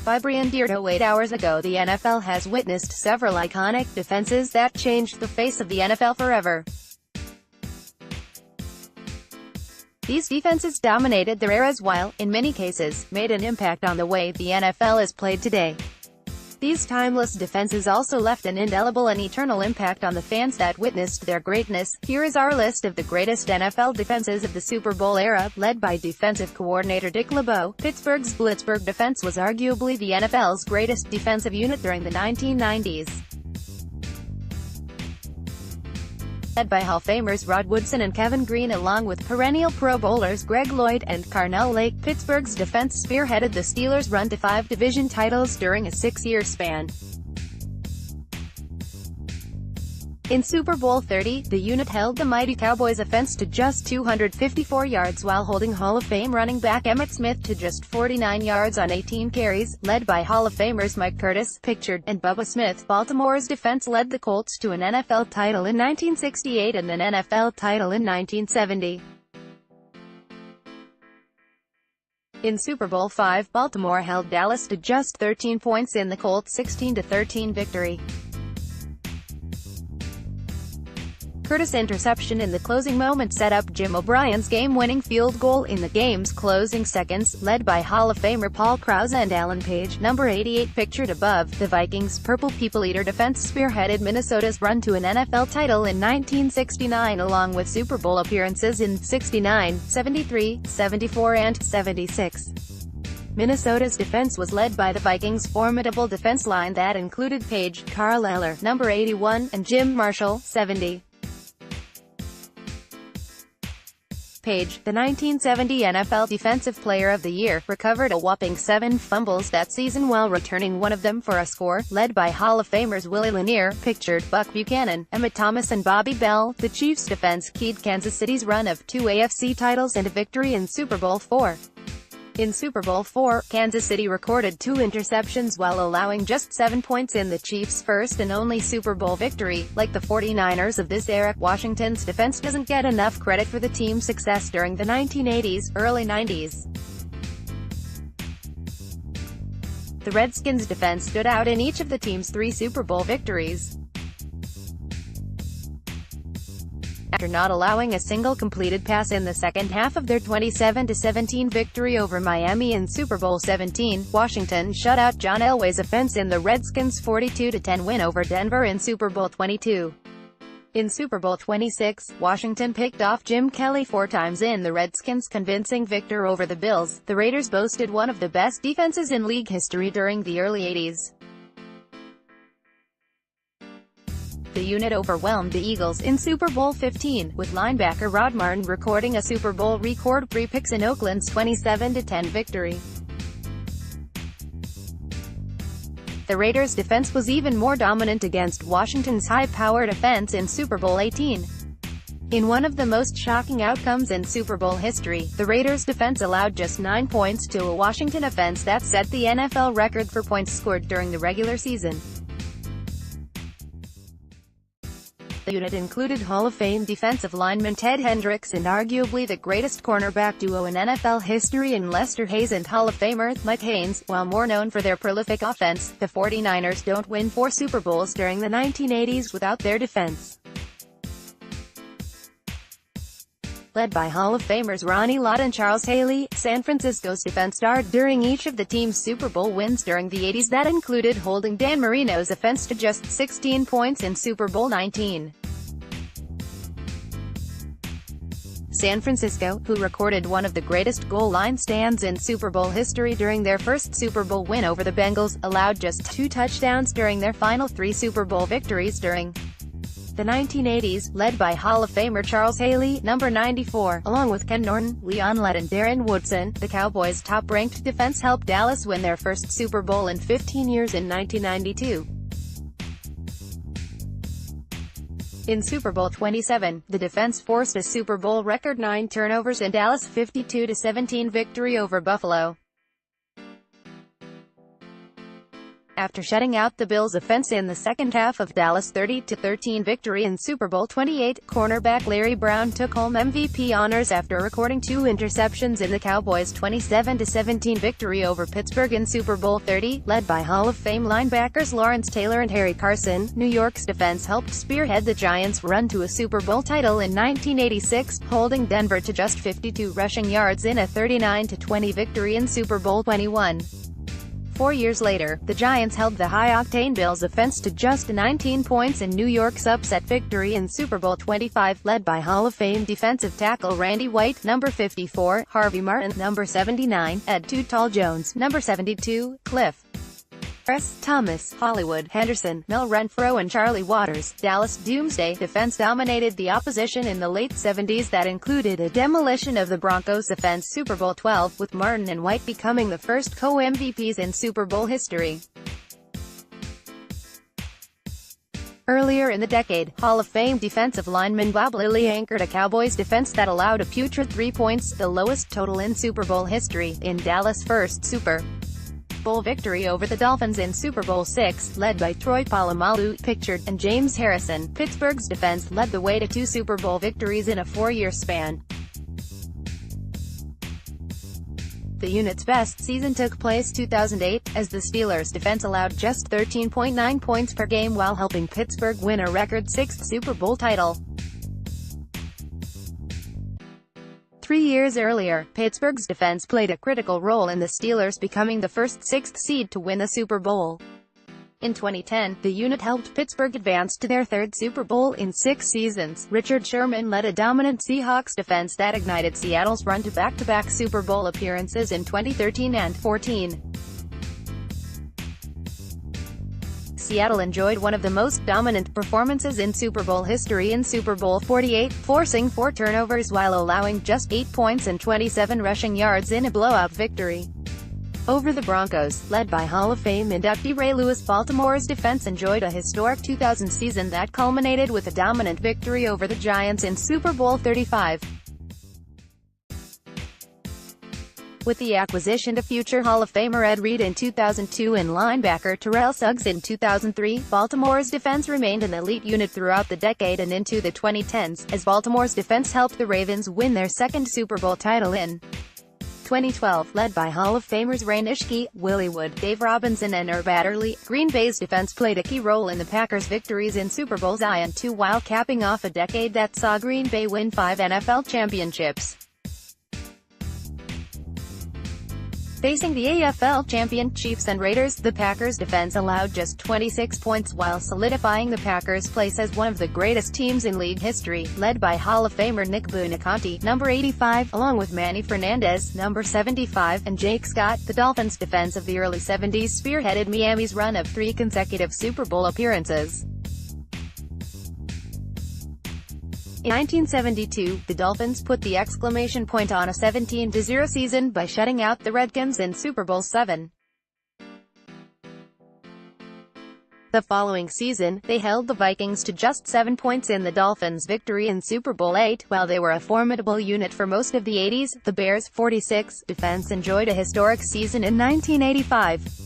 ByBryan DeArdo. 8 hours ago, the NFL has witnessed several iconic defenses that changed the face of the NFL forever. These defenses dominated their eras while, in many cases, made an impact on the way the NFL is played today. These timeless defenses also left an indelible and eternal impact on the fans that witnessed their greatness. Here is our list of the greatest NFL defenses of the Super Bowl era, led by defensive coordinator Dick LeBeau. Pittsburgh's Blitzburgh defense was arguably the NFL's greatest defensive unit during the 1990s. Led by Hall of Famers Rod Woodson and Kevin Greene along with perennial Pro Bowlers Greg Lloyd and Carnell Lake, Pittsburgh's defense spearheaded the Steelers' run to 5 division titles during a 6-year span. In Super Bowl 30, the unit held the mighty Cowboys' offense to just 254 yards while holding Hall of Fame running back Emmitt Smith to just 49 yards on 18 carries. Led by Hall of Famers Mike Curtis, Pictured, and Bubba Smith, Baltimore's defense led the Colts to an NFL title in 1968 and an NFL title in 1970. In Super Bowl V, Baltimore held Dallas to just 13 points in the Colts' 16-13 victory. Curtis' interception in the closing moment set up Jim O'Brien's game-winning field goal in the game's closing seconds. Led by Hall of Famer Paul Krause and Alan Page, number 88 pictured above, the Vikings' Purple People Eater defense spearheaded Minnesota's run to an NFL title in 1969 along with Super Bowl appearances in 69, 73, 74 and 76. Minnesota's defense was led by the Vikings' formidable defense line that included Page, Carl Eller, number 81, and Jim Marshall, 70. Page, the 1970 NFL Defensive Player of the Year, recovered a whopping 7 fumbles that season while returning one of them for a score. Led by Hall of Famers Willie Lanier, Pictured, Buck Buchanan, Emmett Thomas and Bobby Bell, the Chiefs' defense keyed Kansas City's run of 2 AFC titles and a victory in Super Bowl IV. In Super Bowl IV, Kansas City recorded 2 interceptions while allowing just 7 points in the Chiefs' first and only Super Bowl victory. Like the 49ers of this era, Washington's defense doesn't get enough credit for the team's success during the 1980s, early 90s. The Redskins' defense stood out in each of the team's 3 Super Bowl victories. After not allowing a single completed pass in the second half of their 27-17 victory over Miami in Super Bowl XVII, Washington shut out John Elway's offense in the Redskins' 42-10 win over Denver in Super Bowl XXII. In Super Bowl XXVI, Washington picked off Jim Kelly 4 times in the Redskins' convincing victory over the Bills. The Raiders boasted one of the best defenses in league history during the early 80s. The unit overwhelmed the Eagles in Super Bowl XV, with linebacker Rod Martin recording a Super Bowl record 3 picks in Oakland's 27-10 victory. The Raiders' defense was even more dominant against Washington's high-powered offense in Super Bowl XVIII. In one of the most shocking outcomes in Super Bowl history, the Raiders' defense allowed just 9 points to a Washington offense that set the NFL record for points scored during the regular season. The unit included Hall of Fame defensive lineman Ted Hendricks and arguably the greatest cornerback duo in NFL history in Lester Hayes and Hall of Famer Mike Haynes. While more known for their prolific offense, the 49ers don't win 4 Super Bowls during the 1980s without their defense. Led by Hall of Famers Ronnie Lott and Charles Haley, San Francisco's defense starred during each of the team's Super Bowl wins during the 80s that included holding Dan Marino's offense to just 16 points in Super Bowl XIX. San Francisco, who recorded one of the greatest goal line stands in Super Bowl history during their first Super Bowl win over the Bengals, allowed just 2 touchdowns during their final 3 Super Bowl victories during the 1980s, led by Hall of Famer Charles Haley, number 94, along with Ken Norton, Leon Lett and Darren Woodson. The Cowboys' top-ranked defense helped Dallas win their first Super Bowl in 15 years in 1992. In Super Bowl XXVII, the defense forced a Super Bowl record 9 turnovers in Dallas' 52-17 victory over Buffalo. after shutting out the Bills' offense in the second half of Dallas' 30-13 victory in Super Bowl 28, cornerback Larry Brown took home MVP honors after recording 2 interceptions in the Cowboys' 27-17 victory over Pittsburgh in Super Bowl 30, led by Hall of Fame linebackers Lawrence Taylor and Harry Carson. New York's defense helped spearhead the Giants' run to a Super Bowl title in 1986, holding Denver to just 52 rushing yards in a 39-20 victory in Super Bowl 21. 4 years later, the Giants held the high-octane Bills' offense to just 19 points in New York's upset victory in Super Bowl 25, led by Hall of Fame defensive tackle Randy White, number 54, Harvey Martin, number 79, Ed Too Tall Jones, number 72, Cliff Harris, Thomas, Hollywood, Henderson, Mel Renfro and Charlie Waters. Dallas' doomsday defense dominated the opposition in the late 70s. That included a demolition of the Broncos' offense Super Bowl 12, with Martin and White becoming the first co-MVPs in Super Bowl history. Earlier in the decade, Hall of Fame defensive lineman Bob Lilly anchored a Cowboys defense that allowed a putrid 3 points, the lowest total in Super Bowl history, in Dallas' first Super Bowl victory over the Dolphins in Super Bowl 6, led by Troy Polamalu, Pictured, and James Harrison. Pittsburgh's defense led the way to 2 Super Bowl victories in a 4-year span. The unit's best season took place 2008, as the Steelers' defense allowed just 13.9 points per game while helping Pittsburgh win a record 6th Super Bowl title. 3 years earlier, Pittsburgh's defense played a critical role in the Steelers becoming the first 6th seed to win the Super Bowl. In 2010, the unit helped Pittsburgh advance to their 3rd Super Bowl in 6 seasons. Richard Sherman led a dominant Seahawks defense that ignited Seattle's run to back-to-back Super Bowl appearances in 2013 and 14. Seattle enjoyed one of the most dominant performances in Super Bowl history in Super Bowl 48, forcing 4 turnovers while allowing just 8 points and 27 rushing yards in a blowout victory over the Broncos, led by Hall of Fame inductee Ray Lewis. Baltimore's defense enjoyed a historic 2000 season that culminated with a dominant victory over the Giants in Super Bowl 35. With the acquisition to future Hall of Famer Ed Reed in 2002 and linebacker Terrell Suggs in 2003, Baltimore's defense remained an elite unit throughout the decade and into the 2010s, as Baltimore's defense helped the Ravens win their 2nd Super Bowl title in 2012, led by Hall of Famers Ray Nitschke, Willie Wood, Dave Robinson and Herb Adderley. Green Bay's defense played a key role in the Packers' victories in Super Bowls I and II while capping off a decade that saw Green Bay win 5 NFL championships. Facing the AFL champion Chiefs and Raiders, the Packers' defense allowed just 26 points while solidifying the Packers' place as one of the greatest teams in league history, led by Hall of Famer Nick Buoniconti, number 85, along with Manny Fernandez, number 75, and Jake Scott. The Dolphins' defense of the early 70s spearheaded Miami's run of 3 consecutive Super Bowl appearances. In 1972, the Dolphins put the exclamation point on a 17-0 season by shutting out the Redskins in Super Bowl 7. The following season, they held the Vikings to just 7 points in the Dolphins' victory in Super Bowl 8. While they were a formidable unit for most of the 80s, the Bears' 46 defense enjoyed a historic season in 1985.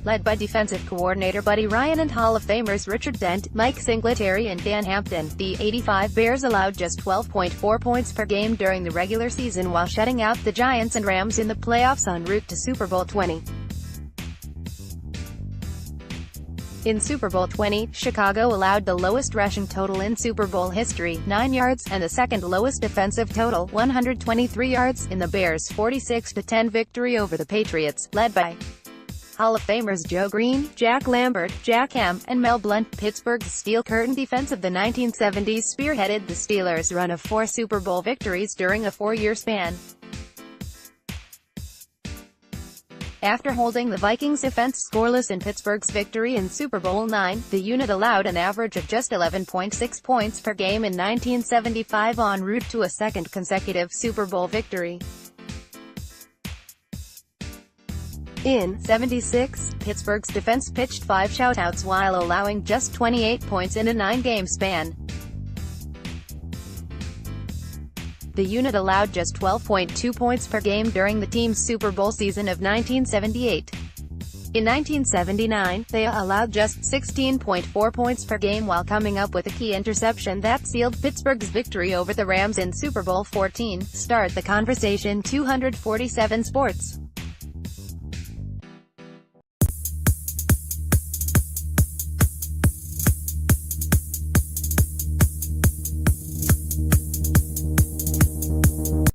Led by defensive coordinator Buddy Ryan and Hall of Famers Richard Dent, Mike Singletary and Dan Hampton, the 85 Bears allowed just 12.4 points per game during the regular season while shutting out the Giants and Rams in the playoffs en route to Super Bowl 20. In Super Bowl 20, Chicago allowed the lowest rushing total in Super Bowl history, 9 yards, and the second lowest defensive total, 123 yards, in the Bears' 46-10 victory over the Patriots, led by Hall of Famers Joe Green, Jack Lambert, Jack Ham, and Mel Blount. Pittsburgh's Steel Curtain defense of the 1970s spearheaded the Steelers' run of 4 Super Bowl victories during a 4-year span. After holding the Vikings' defense scoreless in Pittsburgh's victory in Super Bowl 9, the unit allowed an average of just 11.6 points per game in 1975 en route to a 2nd consecutive Super Bowl victory. In 76, Pittsburgh's defense pitched 5 shutouts while allowing just 28 points in a 9-game span. The unit allowed just 12.2 points per game during the team's Super Bowl season of 1978. In 1979, they allowed just 16.4 points per game while coming up with a key interception that sealed Pittsburgh's victory over the Rams in Super Bowl XIV. Start the conversation. 247 Sports.